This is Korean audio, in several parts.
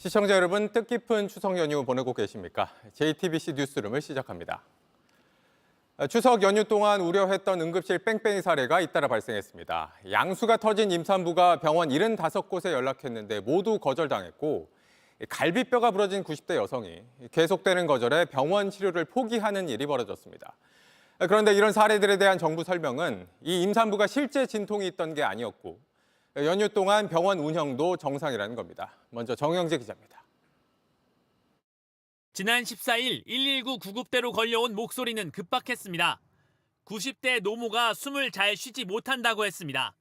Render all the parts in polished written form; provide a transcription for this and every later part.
시청자 여러분, 뜻깊은 추석 연휴 보내고 계십니까? JTBC 뉴스룸을 시작합니다. 추석 연휴 동안 우려했던 응급실 뺑뺑이 사례가 잇따라 발생했습니다. 양수가 터진 임산부가 병원 75곳에 연락했는데 모두 거절당했고, 갈비뼈가 부러진 90대 여성이 계속되는 거절에 병원 치료를 포기하는 일이 벌어졌습니다. 그런데 이런 사례들에 대한 정부 설명은 이 임산부가 실제 진통이 있던 게 아니었고, 연휴 동안 병원 운영도 정상이라는 겁니다. 먼저 정영재 기자입니다. 지난 14일 119 구급대로 걸려온 목소리는 급박했습니다. 90대 노모가 숨을 잘 쉬지 못한다고 했습니다.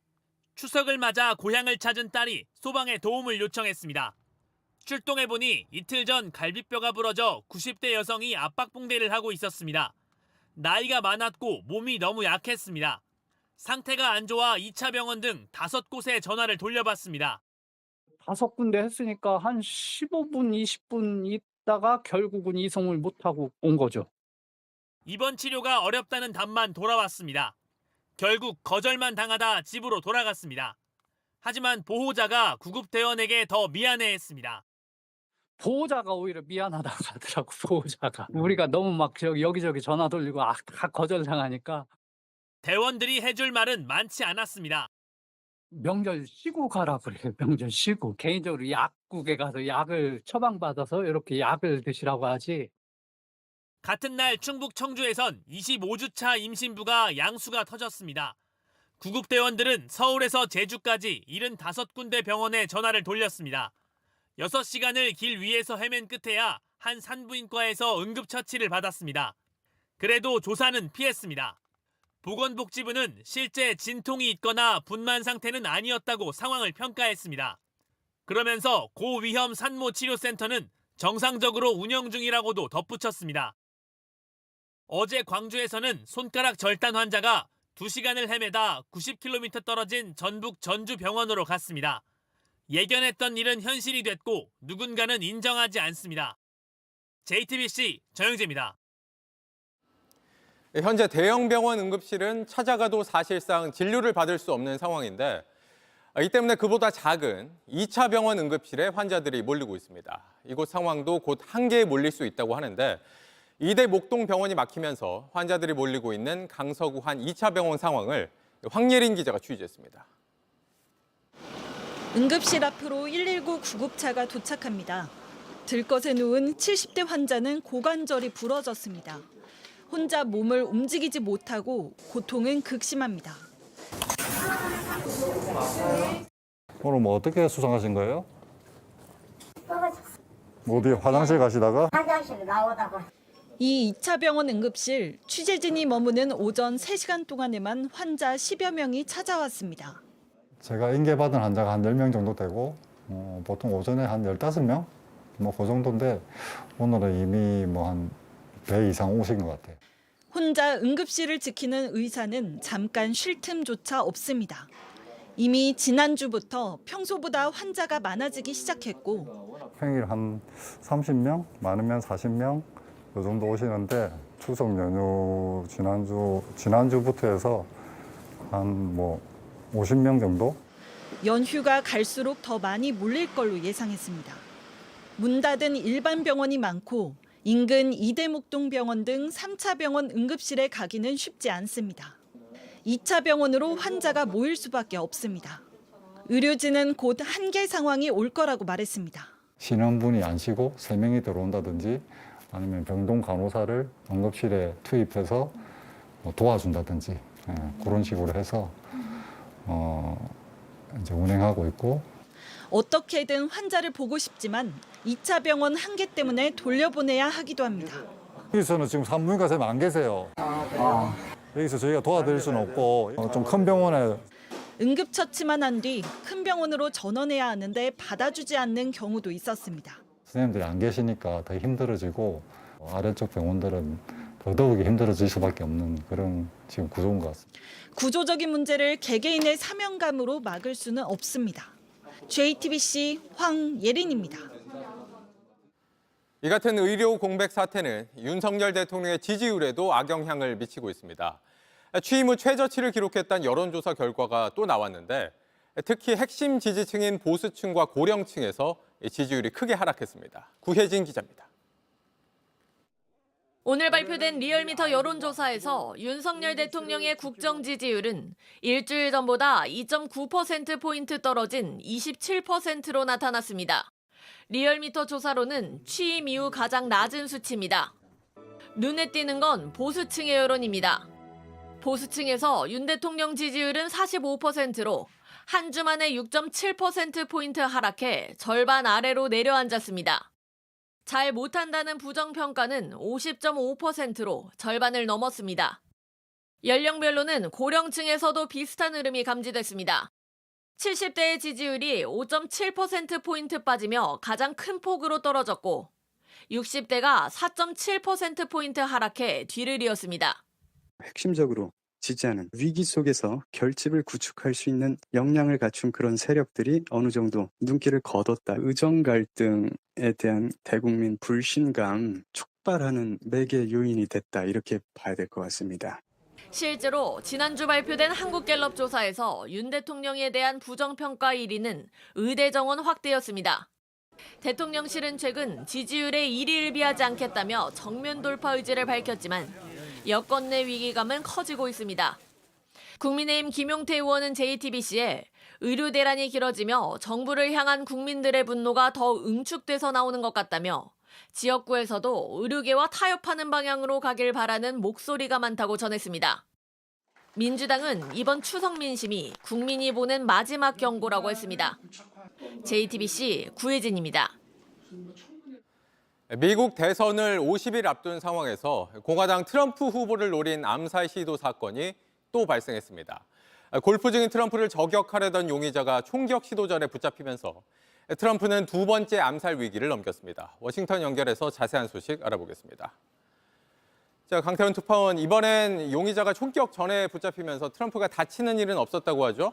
추석을 맞아 고향을 찾은 딸이 소방에 도움을 요청했습니다. 출동해보니 이틀 전 갈비뼈가 부러져 90대 여성이 압박붕대를 하고 있었습니다. 나이가 많았고 몸이 너무 약했습니다. 상태가 안 좋아 2차 병원 등 5곳에 전화를 돌려봤습니다. 5군데 했으니까 한 15분, 20분 있다가 결국은 이송을 못하고 온 거죠. 입원 치료가 어렵다는 답만 돌아왔습니다. 결국 거절만 당하다 집으로 돌아갔습니다. 하지만 보호자가 구급대원에게 더 미안해했습니다. 보호자가 오히려 미안하다고 하더라고, 보호자가. 우리가 너무 막 여기저기 전화 돌리고 다 거절당하니까. 대원들이 해줄 말은 많지 않았습니다. 명절 쉬고 가라 그래요, 명절 쉬고. 개인적으로 약국에 가서 약을 처방받아서 이렇게 약을 드시라고 하지. 같은 날 충북 청주에선 25주차 임신부가 양수가 터졌습니다. 구급대원들은 서울에서 제주까지 75군데 병원에 전화를 돌렸습니다. 6시간을 길 위에서 헤맨 끝에야 한 산부인과에서 응급처치를 받았습니다. 그래도 조사는 피했습니다. 보건복지부는 실제 진통이 있거나 분만 상태는 아니었다고 상황을 평가했습니다. 그러면서 고위험 산모치료센터는 정상적으로 운영 중이라고도 덧붙였습니다. 어제 광주에서는 손가락 절단 환자가 2시간을 헤매다 90km 떨어진 전북 전주병원으로 갔습니다. 예견했던 일은 현실이 됐고 누군가는 인정하지 않습니다. JTBC 정영재입니다. 현재 대형 병원 응급실은 찾아가도 사실상 진료를 받을 수 없는 상황인데, 이 때문에 그보다 작은 2차 병원 응급실에 환자들이 몰리고 있습니다. 이곳 상황도 곧 한계에 몰릴 수 있다고 하는데, 이대 목동병원이 막히면서 환자들이 몰리고 있는 강서구 한 2차 병원 상황을 황예린 기자가 취재했습니다. 응급실 앞으로 119 구급차가 도착합니다. 들것에 누운 70대 환자는 고관절이 부러졌습니다. 혼자 몸을 움직이지 못하고 고통은 극심합니다. 오늘 뭐 어떻게 수상하신 거예요? 어디 화장실 가시다가? 화장실 나오다가. 이 2차 병원 응급실 취재진이 머무는 오전 3시간 동안에만 환자 10여 명이 찾아왔습니다. 제가 인계받은 환자가 한 10명 정도 되고 보통 오전에 한 15명? 뭐 그 정도인데 오늘은 이미 뭐 한 배 이상 오신 것 같아요. 혼자 응급실을 지키는 의사는 잠깐 쉴 틈조차 없습니다. 이미 지난주부터 평소보다 환자가 많아지기 시작했고 평일 한 30명, 많으면 40명 이 정도 오시는데 추석 연휴 지난주부터 해서 한 뭐 50명 정도? 연휴가 갈수록 더 많이 몰릴 걸로 예상했습니다. 문 닫은 일반 병원이 많고 인근 이대목동병원 등 3차 병원 응급실에 가기는 쉽지 않습니다. 2차 병원으로 환자가 모일 수밖에 없습니다. 의료진은 곧 한계 상황이 올 거라고 말했습니다. 쉬는 분이 안 쉬고 3명이 들어온다든지 아니면 병동 간호사를 응급실에 투입해서 도와준다든지 그런 식으로 해서 이제 운행하고 있고. 어떻게든 환자를 보고 싶지만 2차 병원 한계 때문에 돌려보내야 하기도 합니다. 여기서는 지금 산부인과 선생님 안 계세요. 여기서 저희가 도와드릴 수는 없고 좀 큰 병원에. 응급처치만 한 뒤 큰 병원으로 전원해야 하는데 받아주지 않는 경우도 있었습니다. 선생님들이 안 계시니까 더 힘들어지고 아래쪽 병원들은 더더욱이 힘들어질 수밖에 없는 그런 지금 구조인 것 같습니다. 구조적인 문제를 개개인의 사명감으로 막을 수는 없습니다. JTBC 황예린입니다. 이 같은 의료 공백 사태는 윤석열 대통령의 지지율에도 악영향을 미치고 있습니다. 취임 후 최저치를 기록했다는 여론조사 결과가 또 나왔는데, 특히 핵심 지지층인 보수층과 고령층에서 지지율이 크게 하락했습니다. 구혜진 기자입니다. 오늘 발표된 리얼미터 여론조사에서 윤석열 대통령의 국정 지지율은 일주일 전보다 2.9%포인트 떨어진 27%로 나타났습니다. 리얼미터 조사로는 취임 이후 가장 낮은 수치입니다. 눈에 띄는 건 보수층의 여론입니다. 보수층에서 윤 대통령 지지율은 45%로 한 주 만에 6.7%포인트 하락해 절반 아래로 내려앉았습니다. 잘 못한다는 부정평가는 50.5%로 절반을 넘었습니다. 연령별로는 고령층에서도 비슷한 흐름이 감지됐습니다. 70대의 지지율이 5.7%포인트 빠지며 가장 큰 폭으로 떨어졌고 60대가 4.7%포인트 하락해 뒤를 이었습니다. 핵심적으로 지지하는 위기 속에서 결집을 구축할 수 있는 역량을 갖춘 그런 세력들이 어느 정도 눈길을 거뒀다. 의정 갈등에 대한 대국민 불신감 촉발하는 매개 요인이 됐다. 이렇게 봐야 될 것 같습니다. 실제로 지난주 발표된 한국갤럽 조사에서 윤 대통령에 대한 부정평가 1위는 의대 정원 확대였습니다. 대통령실은 최근 지지율에 일희일비하지 않겠다며 정면 돌파 의지를 밝혔지만 여권 내 위기감은 커지고 있습니다. 국민의힘 김용태 의원은 JTBC에 의료 대란이 길어지며 정부를 향한 국민들의 분노가 더 응축돼서 나오는 것 같다며 지역구에서도 의료계와 타협하는 방향으로 가길 바라는 목소리가 많다고 전했습니다. 민주당은 이번 추석 민심이 국민이 보는 마지막 경고라고 했습니다. JTBC 구혜진입니다. 미국 대선을 50일 앞둔 상황에서 공화당 트럼프 후보를 노린 암살 시도 사건이 또 발생했습니다. 골프 중인 트럼프를 저격하려던 용의자가 총격 시도 전에 붙잡히면서 트럼프는 두 번째 암살 위기를 넘겼습니다. 워싱턴 연결해서 자세한 소식 알아보겠습니다. 자, 강태훈 특파원, 이번엔 용의자가 총격 전에 붙잡히면서 트럼프가 다치는 일은 없었다고 하죠?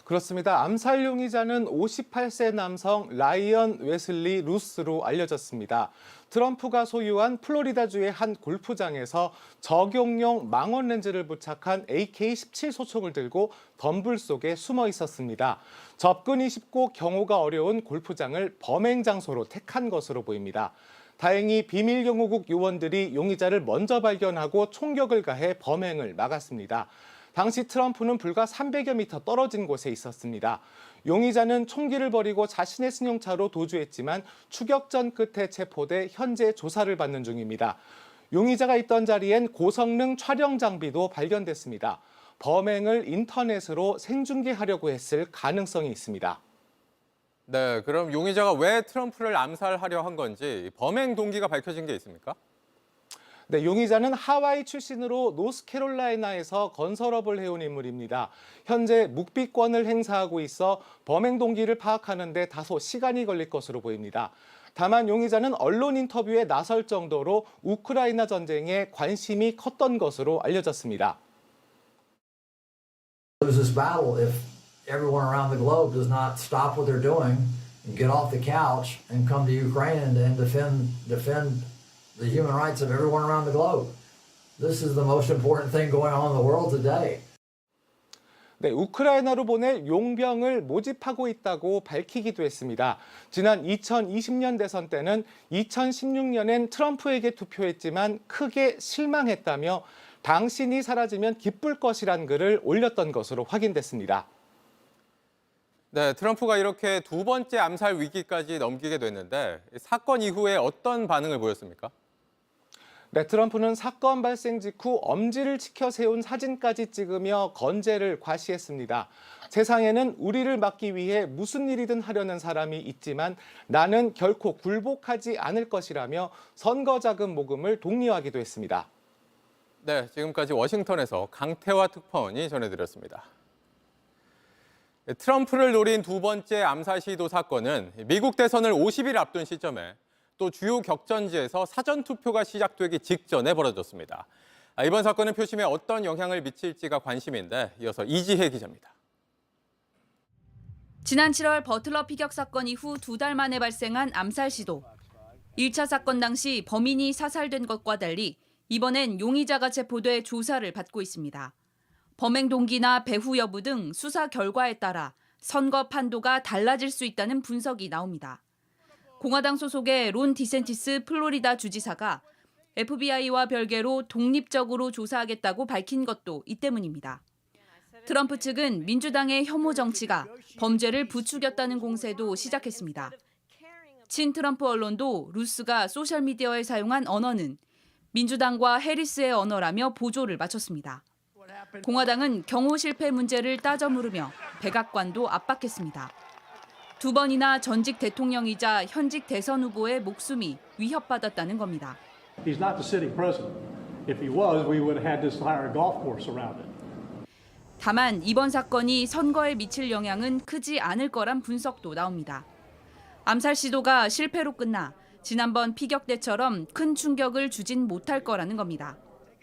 그렇습니다. 암살 용의자는 58세 남성 라이언 웨슬리 루스로 알려졌습니다. 트럼프가 소유한 플로리다주의 한 골프장에서 적용용 망원 렌즈를 부착한 AK-17 소총을 들고 덤불 속에 숨어 있었습니다. 접근이 쉽고 경호가 어려운 골프장을 범행 장소로 택한 것으로 보입니다. 다행히 비밀경호국 요원들이 용의자를 먼저 발견하고 총격을 가해 범행을 막았습니다. 당시 트럼프는 불과 300여 미터 떨어진 곳에 있었습니다. 용의자는 총기를 버리고 자신의 승용차로 도주했지만 추격전 끝에 체포돼 현재 조사를 받는 중입니다. 용의자가 있던 자리엔 고성능 촬영 장비도 발견됐습니다. 범행을 인터넷으로 생중계하려고 했을 가능성이 있습니다. 네, 그럼 용의자가 왜 트럼프를 암살하려 한 건지 범행 동기가 밝혀진 게 있습니까? 네, 용의자는 하와이 출신으로 노스캐롤라이나에서 건설업을 해온 인물입니다. 현재 묵비권을 행사하고 있어 범행 동기를 파악하는 데 다소 시간이 걸릴 것으로 보입니다. 다만 용의자는 언론 인터뷰에 나설 정도로 우크라이나 전쟁에 관심이 컸던 것으로 알려졌습니다. Lose this battle if everyone around the globe does not stop what they're doing and get off the couch and come to Ukraine and defend the human rights of everyone around the globe. This is the most important thing going on in the world today. 네, 우크라이나로 보낼 용병을 모집하고 있다고 밝히기도 했습니다. 지난 2020년 대선 때는 2016년엔 트럼프에게 투표했지만 크게 실망했다며 당신이 사라지면 기쁠 것이란 글을 올렸던 것으로 확인됐습니다. 네, 트럼프가 이렇게 두 번째 암살 위기까지 넘기게 됐는데 사건 이후에 어떤 반응을 보였습니까? 네, 트럼프는 사건 발생 직후 엄지를 치켜 세운 사진까지 찍으며 건재를 과시했습니다. 세상에는 우리를 막기 위해 무슨 일이든 하려는 사람이 있지만 나는 결코 굴복하지 않을 것이라며 선거 자금 모금을 독려하기도 했습니다. 네, 지금까지 워싱턴에서 강태화 특파원이 전해드렸습니다. 트럼프를 노린 두 번째 암살 시도 사건은 미국 대선을 50일 앞둔 시점에 또 주요 격전지에서 사전투표가 시작되기 직전에 벌어졌습니다. 이번 사건은 표심에 어떤 영향을 미칠지가 관심인데 이어서 이지혜 기자입니다. 지난 7월 버틀러 피격 사건 이후 2달 만에 발생한 암살 시도. 1차 사건 당시 범인이 사살된 것과 달리 이번엔 용의자가 체포돼 조사를 받고 있습니다. 범행 동기나 배후 여부 등 수사 결과에 따라 선거 판도가 달라질 수 있다는 분석이 나옵니다. 공화당 소속의 론 디센티스 플로리다 주지사가 FBI와 별개로 독립적으로 조사하겠다고 밝힌 것도 이 때문입니다. 트럼프 측은 민주당의 혐오 정치가 범죄를 부추겼다는 공세도 시작했습니다. 친트럼프 언론도 루스가 소셜미디어에 사용한 언어는 민주당과 해리스의 언어라며 보조를 마쳤습니다. 공화당은 경호 실패 문제를 따져 물으며 백악관도 압박했습니다. 두 번이나 전직 대통령이자 현직 대선 후보의 목숨이 위협받았다는 겁니다. He's not the sitting president. If he was, we would have had this entire golf course around it. 다만 이번 사건이 선거에 미칠 영향은 크지 않을 거란 분석도 나옵니다. 암살 시도가 실패로 끝나 지난번 피격 때처럼 큰 충격을 주진 못할 거라는 겁니다.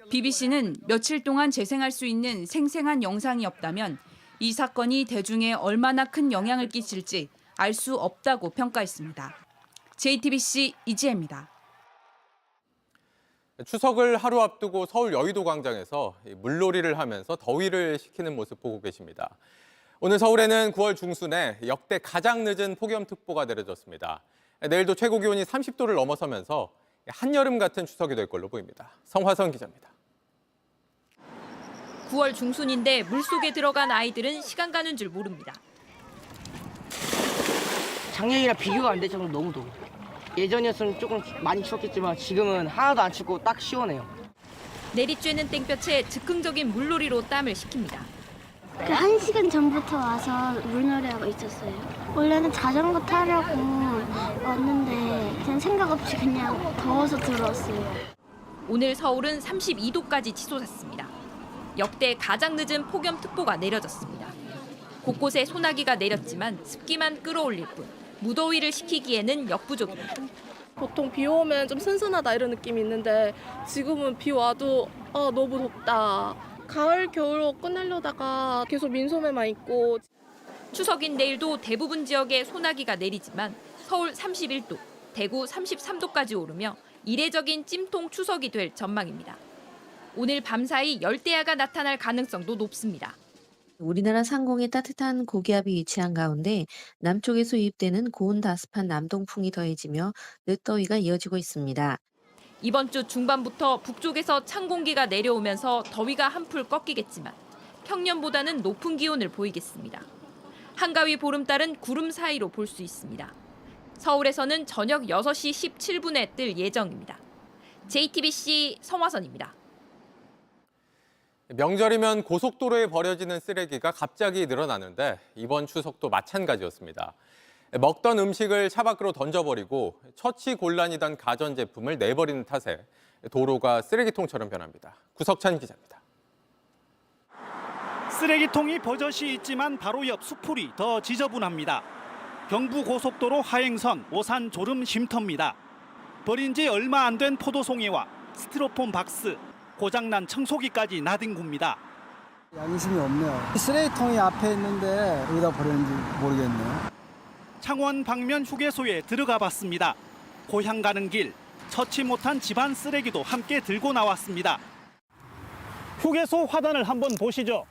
BBC는 며칠 동안 재생할 수 있는 생생한 영상이 없다면 이 사건이 대중에 얼마나 큰 영향을 끼칠지 알 수 없다고 평가했습니다. JTBC 이지혜입니다. 추석을 하루 앞두고 서울 여의도 광장에서 물놀이를 하면서 더위를 식히는 모습 보고 계십니다. 오늘 서울에는 9월 중순에 역대 가장 늦은 폭염특보가 내려졌습니다. 내일도 최고 기온이 30도를 넘어서면서 한여름 같은 추석이 될 걸로 보입니다. 성화선 기자입니다. 9월 중순인데 물속에 들어간 아이들은 시간 가는 줄 모릅니다. 작년이랑 비교가 안 될 정도로 너무 더워요. 예전이었으면 조금 많이 추웠겠지만 지금은 하나도 안 춥고 딱 시원해요. 내리쬐는 땡볕에 즉흥적인 물놀이로 땀을 식힙니다. 1시간 전부터 와서 물놀이하고 있었어요. 원래는 자전거 타려고 왔는데 그냥 생각 없이 그냥 더워서 들어왔어요. 오늘 서울은 32도까지 치솟았습니다. 역대 가장 늦은 폭염특보가 내려졌습니다. 곳곳에 소나기가 내렸지만 습기만 끌어올릴 뿐 무더위를 식히기에는 역부족입니다. 보통 비 오면 좀 선선하다 이런 느낌이 있는데 지금은 비 와도 너무 덥다. 가을, 겨울 옷 꺼내려다가 계속 민소매만 입고. 추석인 내일도 대부분 지역에 소나기가 내리지만 서울 31도, 대구 33도까지 오르며 이례적인 찜통 추석이 될 전망입니다. 오늘 밤사이 열대야가 나타날 가능성도 높습니다. 우리나라 상공에 따뜻한 고기압이 위치한 가운데 남쪽에서 유입되는 고온다습한 남동풍이 더해지며 늦더위가 이어지고 있습니다. 이번 주 중반부터 북쪽에서 찬 공기가 내려오면서 더위가 한풀 꺾이겠지만 평년보다는 높은 기온을 보이겠습니다. 한가위 보름달은 구름 사이로 볼 수 있습니다. 서울에서는 저녁 6시 17분에 뜰 예정입니다. JTBC 성화선입니다. 명절이면 고속도로에 버려지는 쓰레기가 갑자기 늘어나는데 이번 추석도 마찬가지였습니다. 먹던 음식을 차 밖으로 던져버리고 처치곤란이던 가전제품을 내버리는 탓에 도로가 쓰레기통처럼 변합니다. 구석찬 기자입니다. 쓰레기통이 버젓이 있지만 바로 옆 수풀이 더 지저분합니다. 경부고속도로 하행선 오산 졸음 쉼터입니다. 버린 지 얼마 안 된 포도송이와 스티로폼 박스, 고장난 청소기까지 나뒹굽니다. 양심이 없네요. 쓰레기통이 앞에 있는데 여기다 버렸는지 모르겠네요. 창원 방면 휴게소에 들어가 봤습니다. 고향 가는 길, 처치 못한 집안 쓰레기도 함께 들고 나왔습니다. 휴게소 화단을 한번 보시죠.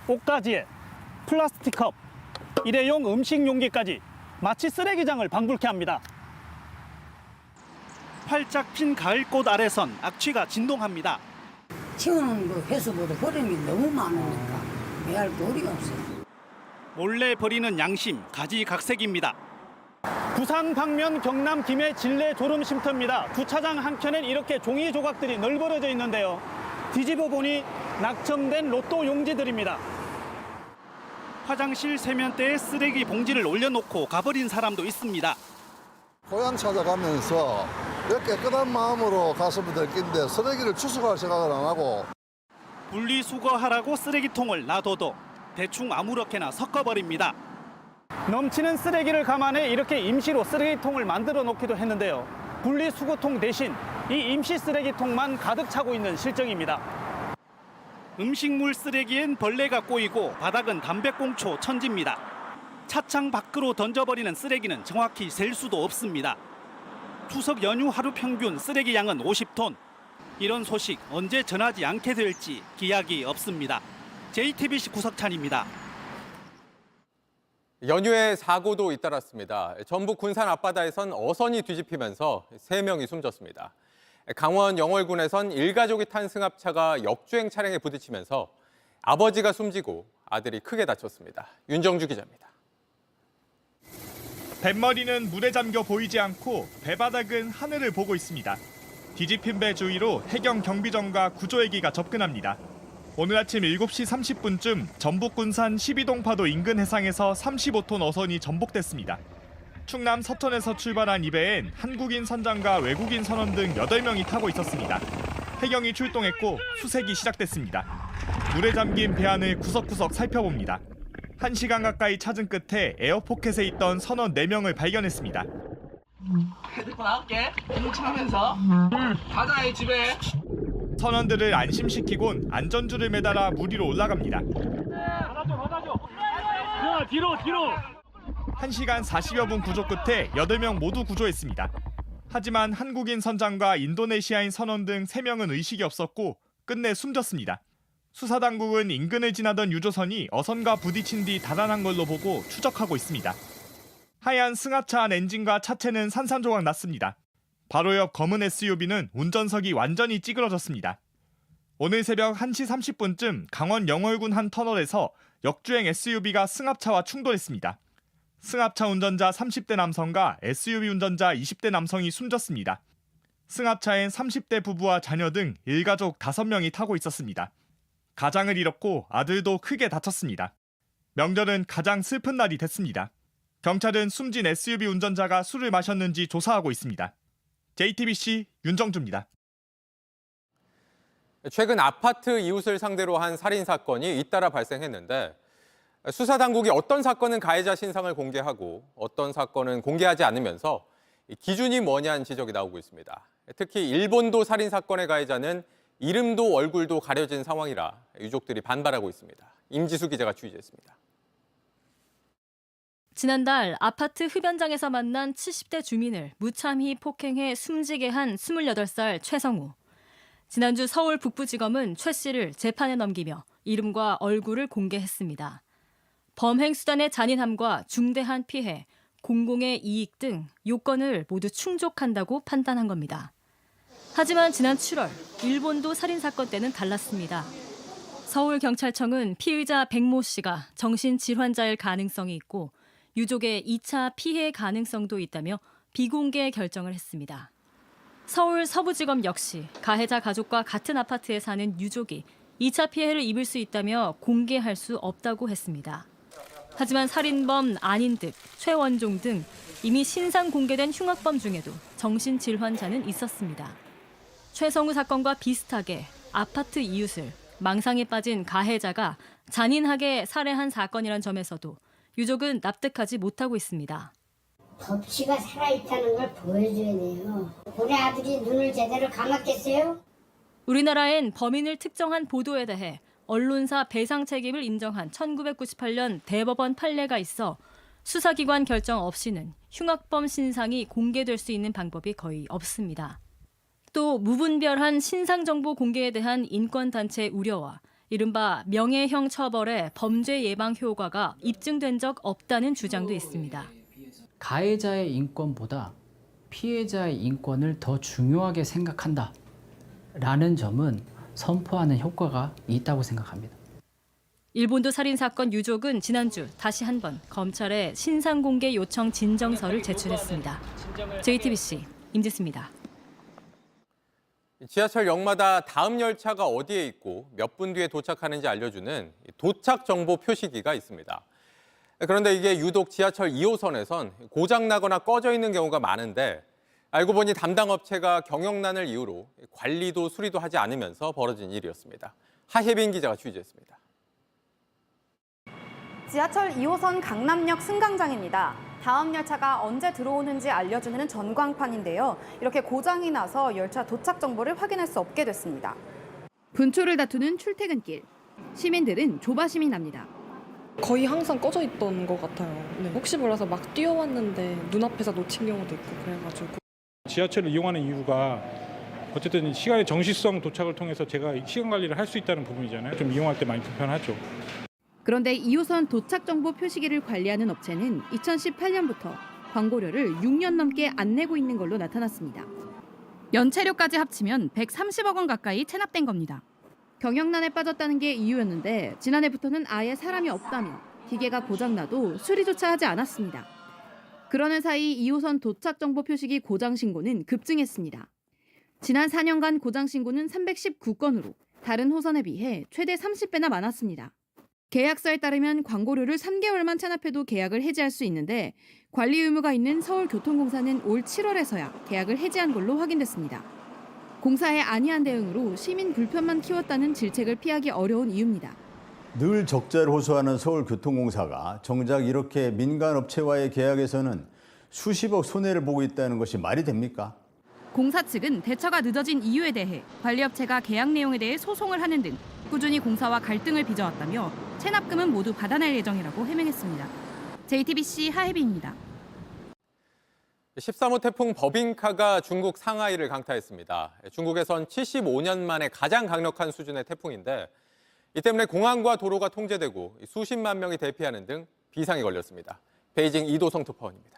옷가지에 플라스틱 컵, 일회용 음식 용기까지 마치 쓰레기장을 방불케 합니다. 활짝 핀 가을꽃 아래선 악취가 진동합니다. 치우는 그 회수보다 버리는 게 너무 많으니까 매할 도리가 없어요. 몰래 버리는 양심 가지각색입니다. 부산 방면 경남 김해 진례 졸음 쉼터입니다. 주차장 한켠엔 이렇게 종이 조각들이 널브러져 있는데요. 뒤집어 보니 낙첨된 로또 용지들입니다. 화장실 세면대에 쓰레기 봉지를 올려놓고 가버린 사람도 있습니다. 고향 찾아가면서 이렇게 깨끗한 마음으로 갔으면 될 텐데 쓰레기를 추수할 생각을 안 하고 분리수거하라고 쓰레기통을 놔둬도 대충 아무렇게나 섞어버립니다. 넘치는 쓰레기를 감안해 이렇게 임시로 쓰레기통을 만들어 놓기도 했는데요. 분리수거통 대신 이 임시 쓰레기통만 가득 차고 있는 실정입니다. 음식물 쓰레기엔 벌레가 꼬이고 바닥은 담배꽁초 천지입니다. 차창 밖으로 던져버리는 쓰레기는 정확히 셀 수도 없습니다. 추석 연휴 하루 평균 쓰레기 양은 50톤. 이런 소식 언제 전하지 않게 될지 기약이 없습니다. JTBC 구석찬입니다. 연휴에 사고도 잇따랐습니다. 전북 군산 앞바다에선 어선이 뒤집히면서 3명이 숨졌습니다. 강원 영월군에선 일가족이 탄 승합차가 역주행 차량에 부딪히면서 아버지가 숨지고 아들이 크게 다쳤습니다. 윤정주 기자입니다. 뱃머리는 물에 잠겨 보이지 않고 배바닥은 하늘을 보고 있습니다. 뒤집힌 배 주위로 해경 경비정과 구조헬기가 접근합니다. 오늘 아침 7시 30분쯤 전북 군산 12동파도 인근 해상에서 35톤 어선이 전복됐습니다. 충남 서천에서 출발한 이 배엔 한국인 선장과 외국인 선원 등 8명이 타고 있었습니다. 해경이 출동했고 수색이 시작됐습니다. 물에 잠긴 배 안을 구석구석 살펴봅니다. 1시간 가까이 찾은 끝에 에어포켓에 있던 선원 4명을 발견했습니다. 핸드폰 나올게. 공차하면서 바다에 집에. 선원들을 안심시키곤 안전줄을 매달아 물 위로 올라갑니다. 받아줘. 야, 뒤로. 1시간 40여 분 구조 끝에 8명 모두 구조했습니다. 하지만 한국인 선장과 인도네시아인 선원 등 3명은 의식이 없었고 끝내 숨졌습니다. 수사당국은 인근을 지나던 유조선이 어선과 부딪힌 뒤 달아난 걸로 보고 추적하고 있습니다. 하얀 승합차 안 엔진과 차체는 산산조각 났습니다. 바로 옆 검은 SUV는 운전석이 완전히 찌그러졌습니다. 오늘 새벽 1시 30분쯤 강원 영월군 한 터널에서 역주행 SUV가 승합차와 충돌했습니다. 승합차 운전자 30대 남성과 SUV 운전자 20대 남성이 숨졌습니다. 승합차엔 30대 부부와 자녀 등 일가족 5명이 타고 있었습니다. 가장을 잃었고 아들도 크게 다쳤습니다. 명절은 가장 슬픈 날이 됐습니다. 경찰은 숨진 SUV 운전자가 술을 마셨는지 조사하고 있습니다. JTBC 윤정주입니다. 최근 아파트 이웃을 상대로 한 살인 사건이 잇따라 발생했는데 수사당국이 어떤 사건은 가해자 신상을 공개하고 어떤 사건은 공개하지 않으면서 기준이 뭐냐는 지적이 나오고 있습니다. 특히 일본도 살인 사건의 가해자는 이름도 얼굴도 가려진 상황이라 유족들이 반발하고 있습니다. 임지수 기자가 취재했습니다. 지난달 아파트 흡연장에서 만난 70대 주민을 무참히 폭행해 숨지게 한 28살 최성우. 지난주 서울 북부지검은 최 씨를 재판에 넘기며 이름과 얼굴을 공개했습니다. 범행 수단의 잔인함과 중대한 피해, 공공의 이익 등 요건을 모두 충족한다고 판단한 겁니다. 하지만 지난 7월 일본도 살인 사건 때는 달랐습니다. 서울경찰청은 피의자 백모 씨가 정신질환자일 가능성이 있고 유족의 2차 피해 가능성도 있다며 비공개 결정을 했습니다. 서울 서부지검 역시 가해자 가족과 같은 아파트에 사는 유족이 2차 피해를 입을 수 있다며 공개할 수 없다고 했습니다. 하지만 살인범 안인득, 최원종 등 이미 신상 공개된 흉악범 중에도 정신질환자는 있었습니다. 최성우 사건과 비슷하게 아파트 이웃을 망상에 빠진 가해자가 잔인하게 살해한 사건이란 점에서도 유족은 납득하지 못하고 있습니다. 법치가 살아있다는 걸 보여줘야 돼요. 우리 아들이 눈을 제대로 감았겠어요? 우리나라엔 범인을 특정한 보도에 대해 언론사 배상 책임을 인정한 1998년 대법원 판례가 있어 수사기관 결정 없이는 흉악범 신상이 공개될 수 있는 방법이 거의 없습니다. 또 무분별한 신상정보 공개에 대한 인권단체 우려와 이른바 명예형 처벌의 범죄 예방 효과가 입증된 적 없다는 주장도 있습니다. 가해자의 인권보다 피해자의 인권을 더 중요하게 생각한다라는 점은 선포하는 효과가 있다고 생각합니다. 일본도 살인사건 유족은 지난주 다시 한번 검찰에 신상공개 요청 진정서를 제출했습니다. JTBC 임지수입니다. 지하철 역마다 다음 열차가 어디에 있고 몇 분 뒤에 도착하는지 알려주는 도착 정보 표시기가 있습니다. 그런데 이게 유독 지하철 2호선에선 고장나거나 꺼져 있는 경우가 많은데 알고 보니 담당 업체가 경영난을 이유로 관리도 수리도 하지 않으면서 벌어진 일이었습니다. 하혜빈 기자가 취재했습니다. 지하철 2호선 강남역 승강장입니다. 다음 열차가 언제 들어오는지 알려주는 전광판인데요. 이렇게 고장이 나서 열차 도착 정보를 확인할 수 없게 됐습니다. 분초를 다투는 출퇴근길. 시민들은 조바심이 납니다. 거의 항상 꺼져 있던 것 같아요. 네. 혹시 몰라서 막 뛰어왔는데 눈앞에서 놓친 경우도 있고 그래가지고. 지하철을 이용하는 이유가 어쨌든 시간의 정시성 도착을 통해서 제가 시간 관리를 할 수 있다는 부분이잖아요. 좀 이용할 때 많이 불편하죠. 그런데 2호선 도착 정보 표시기를 관리하는 업체는 2018년부터 광고료를 6년 넘게 안 내고 있는 걸로 나타났습니다. 연체료까지 합치면 130억 원 가까이 체납된 겁니다. 경영난에 빠졌다는 게 이유였는데 지난해부터는 아예 사람이 없다며 기계가 고장나도 수리조차 하지 않았습니다. 그러는 사이 2호선 도착 정보 표시기 고장 신고는 급증했습니다. 지난 4년간 고장 신고는 319건으로 다른 호선에 비해 최대 30배나 많았습니다. 계약서에 따르면 광고료를 3개월만 체납해도 계약을 해지할 수 있는데 관리 의무가 있는 서울교통공사는 올 7월에서야 계약을 해지한 걸로 확인됐습니다. 공사의 안이한 대응으로 시민 불편만 키웠다는 질책을 피하기 어려운 이유입니다. 늘 적자를 호소하는 서울교통공사가 정작 이렇게 민간 업체와의 계약에서는 수십억 손해를 보고 있다는 것이 말이 됩니까? 공사 측은 대처가 늦어진 이유에 대해 관리업체가 계약 내용에 대해 소송을 하는 등 꾸준히 공사와 갈등을 빚어왔다며 체납금은 모두 받아낼 예정이라고 해명했습니다. JTBC 하혜빈입니다. 13호 태풍 버빙카가 중국 상하이를 강타했습니다. 중국에선 75년 만에 가장 강력한 수준의 태풍인데 이 때문에 공항과 도로가 통제되고 수십만 명이 대피하는 등 비상이 걸렸습니다. 베이징 이도성 특파원입니다.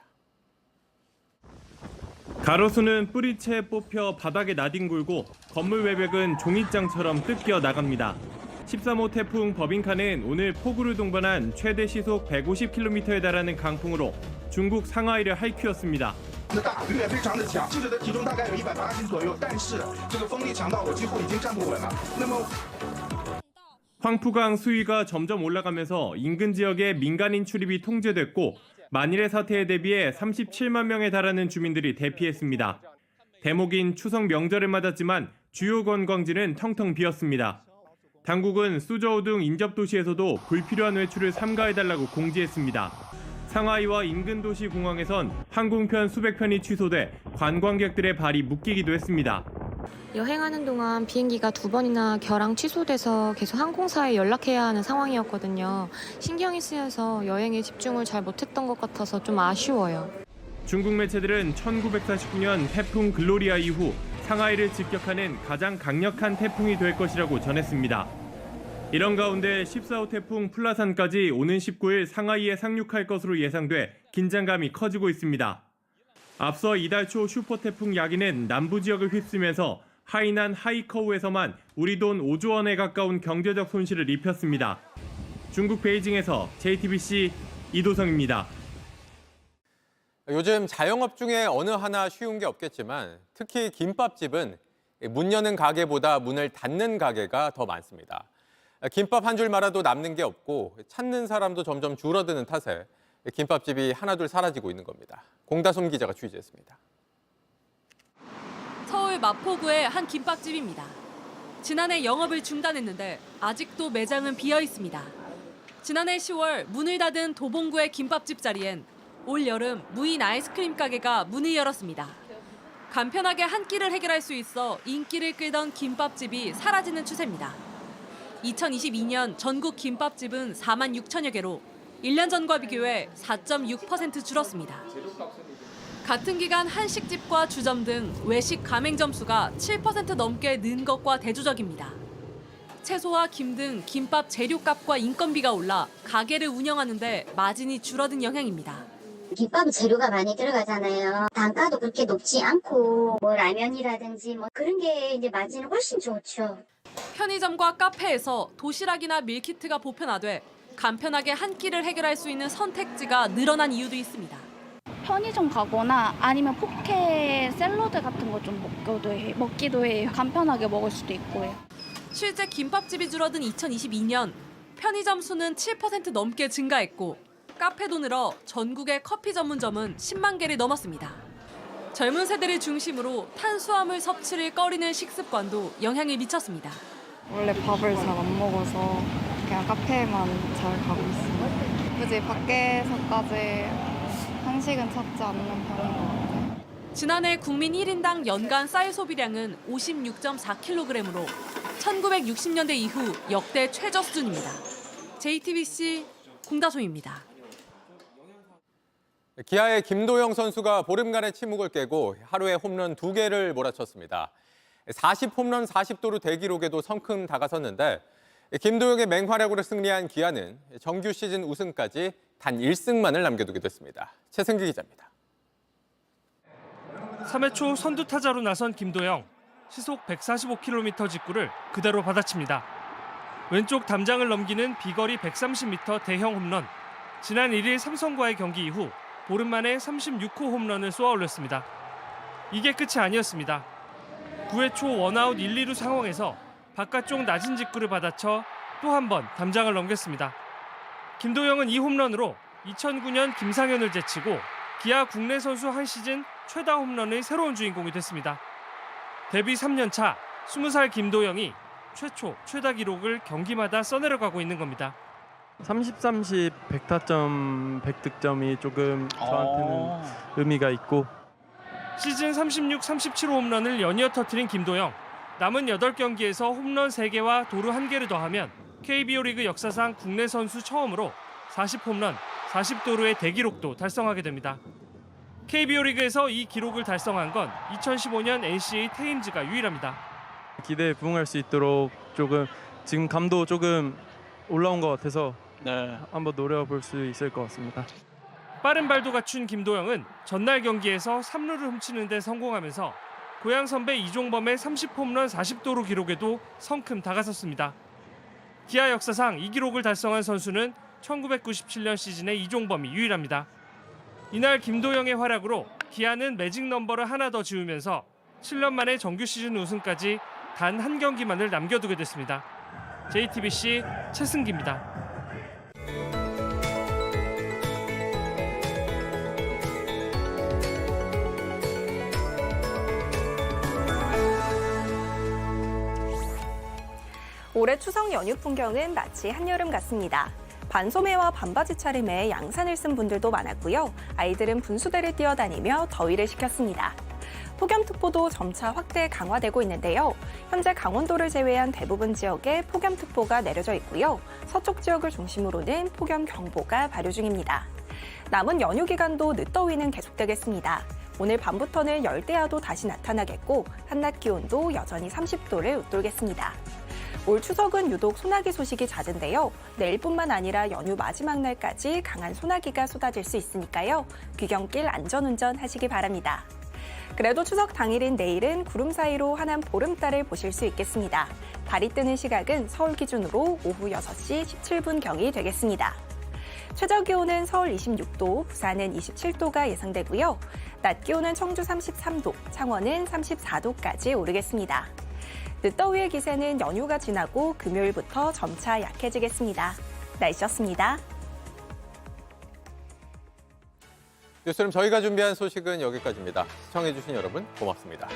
가로수는 뿌리채 뽑혀 바닥에 나뒹굴고 건물 외벽은 종잇장처럼 뜯겨 나갑니다. 13호 태풍 버빙카는 오늘 폭우를 동반한 최대 시속 150km에 달하는 강풍으로 중국 상하이를 핥히었습니다. 황푸강 수위가 점점 올라가면서 인근 지역에 민간인 출입이 통제됐고 만일의 사태에 대비해 37만 명에 달하는 주민들이 대피했습니다. 대목인 추석 명절을 맞았지만 주요 관광지는 텅텅 비었습니다. 당국은 수저우 등 인접 도시에서도 불필요한 외출을 삼가해달라고 공지했습니다. 상하이와 인근 도시 공항에선 항공편 수백 편이 취소돼 관광객들의 발이 묶이기도 했습니다. 여행하는 동안 비행기가 2번이나 결항 취소돼서 계속 항공사에 연락해야 하는 상황이었거든요. 신경이 쓰여서 여행에 집중을 잘 못했던 것 같아서 좀 아쉬워요. 중국 매체들은 1949년 태풍 글로리아 이후 상하이를 직격하는 가장 강력한 태풍이 될 것이라고 전했습니다. 이런 가운데 14호 태풍 플라산까지 오는 19일 상하이에 상륙할 것으로 예상돼 긴장감이 커지고 있습니다. 앞서 이달 초 슈퍼태풍 야기는 남부 지역을 휩쓰면서 하이난 하이커우에서만 우리 돈 5조 원에 가까운 경제적 손실을 입혔습니다. 중국 베이징에서 JTBC 이도성입니다. 요즘 자영업 중에 어느 하나 쉬운 게 없겠지만 특히 김밥집은 문 여는 가게보다 문을 닫는 가게가 더 많습니다. 김밥 한 줄 말아도 남는 게 없고 찾는 사람도 점점 줄어드는 탓에 김밥집이 하나둘 사라지고 있는 겁니다. 공다솜 기자가 취재했습니다. 서울 마포구의 한 김밥집입니다. 지난해 영업을 중단했는데 아직도 매장은 비어 있습니다. 지난해 10월 문을 닫은 도봉구의 김밥집 자리엔 올 여름 무인 아이스크림 가게가 문을 열었습니다. 간편하게 한 끼를 해결할 수 있어 인기를 끌던 김밥집이 사라지는 추세입니다. 2022년 전국 김밥집은 4만 6천여 개로 1년 전과 비교해 4.6% 줄었습니다. 같은 기간 한식집과 주점 등 외식 가맹점 수가 7% 넘게 는 것과 대조적입니다. 채소와 김 등 김밥 재료값과 인건비가 올라 가게를 운영하는데 마진이 줄어든 영향입니다. 김밥은 재료가 많이 들어가잖아요. 단가도 그렇게 높지 않고 라면이라든지 그런 게 이제 마진이 훨씬 좋죠. 편의점과 카페에서 도시락이나 밀키트가 보편화돼 간편하게 한 끼를 해결할 수 있는 선택지가 늘어난 이유도 있습니다. 편의점 가거나 아니면 포케 샐러드 같은 거 좀 먹기도 해요. 간편하게 먹을 수도 있고요. 실제 김밥집이 줄어든 2022년 편의점 수는 7% 넘게 증가했고 카페도 늘어 전국의 커피 전문점은 10만 개를 넘었습니다. 젊은 세대를 중심으로 탄수화물 섭취를 꺼리는 식습관도 영향을 미쳤습니다. 원래 밥을 잘 안 먹어서 그냥 카페에만 잘 가고 있어요. 굳이 밖에서까지 한식은 찾지 않는 편인 것 같아요. 지난해 국민 1인당 연간 쌀 소비량은 56.4kg으로 1960년대 이후 역대 최저 수준입니다. JTBC 공다솜입니다. 기아의 김도영 선수가 보름간의 침묵을 깨고 하루에 홈런 2개를 몰아쳤습니다. 40홈런 40도루 대기록에도 성큼 다가섰는데 김도영의 맹활약으로 승리한 기아는 정규 시즌 우승까지 단 1승만을 남겨두게 됐습니다. 최승기 기자입니다. 3회 초 선두 타자로 나선 김도영. 시속 145km 직구를 그대로 받아칩니다. 왼쪽 담장을 넘기는 비거리 130m 대형 홈런. 지난 1일 삼성과의 경기 이후 보름 만에 36호 홈런을 쏘아 올렸습니다. 이게 끝이 아니었습니다. 9회 초 원아웃 1, 2루 상황에서 바깥쪽 낮은 직구를 받아쳐 또 한 번 담장을 넘겼습니다. 김도영은 이 홈런으로 2009년 김상현을 제치고 기아 국내 선수 한 시즌 최다 홈런의 새로운 주인공이 됐습니다. 데뷔 3년 차 20살 김도영이 최초 최다 기록을 경기마다 써내려가고 있는 겁니다. 30-30 100타점 100득점이 조금 저한테는 의미가 있고 시즌 36, 37호 홈런을 연이어 터뜨린 김도영. 남은 8경기에서 홈런 3개와 도루 1개를 더하면 KBO 리그 역사상 국내 선수 처음으로 40홈런, 40도루의 대기록도 달성하게 됩니다. KBO 리그에서 이 기록을 달성한 건 2015년 NCAA 테임즈가 유일합니다. 기대에 부응할 수 있도록 조금 지금 감도 조금 올라온 것 같아서 한번 노려볼 수 있을 것 같습니다. 빠른 발도 갖춘 김도영은 전날 경기에서 3루를 훔치는 데 성공하면서 고향 선배 이종범의 30홈런 40도루 기록에도 성큼 다가섰습니다. 기아 역사상 이 기록을 달성한 선수는 1997년 시즌의 이종범이 유일합니다. 이날 김도영의 활약으로 기아는 매직 넘버를 하나 더 지우면서 7년 만에 정규 시즌 우승까지 단 한 경기만을 남겨두게 됐습니다. JTBC 최승기입니다. 올해 추석 연휴 풍경은 마치 한여름 같습니다. 반소매와 반바지 차림에 양산을 쓴 분들도 많았고요. 아이들은 분수대를 뛰어다니며 더위를 식혔습니다. 폭염특보도 점차 확대 강화되고 있는데요. 현재 강원도를 제외한 대부분 지역에 폭염특보가 내려져 있고요. 서쪽 지역을 중심으로는 폭염경보가 발효 중입니다. 남은 연휴 기간도 늦더위는 계속되겠습니다. 오늘 밤부터는 열대야도 다시 나타나겠고 한낮 기온도 여전히 30도를 웃돌겠습니다. 올 추석은 유독 소나기 소식이 잦은데요. 내일뿐만 아니라 연휴 마지막 날까지 강한 소나기가 쏟아질 수 있으니까요. 귀경길 안전운전 하시기 바랍니다. 그래도 추석 당일인 내일은 구름 사이로 환한 보름달을 보실 수 있겠습니다. 달이 뜨는 시각은 서울 기준으로 오후 6시 17분경이 되겠습니다. 최저 기온은 서울 26도, 부산은 27도가 예상되고요. 낮 기온은 청주 33도, 창원은 34도까지 오르겠습니다. 늦더위의 기세는 연휴가 지나고 금요일부터 점차 약해지겠습니다. 날씨였습니다. 뉴스룸 저희가 준비한 소식은 여기까지입니다. 시청해주신 여러분 고맙습니다.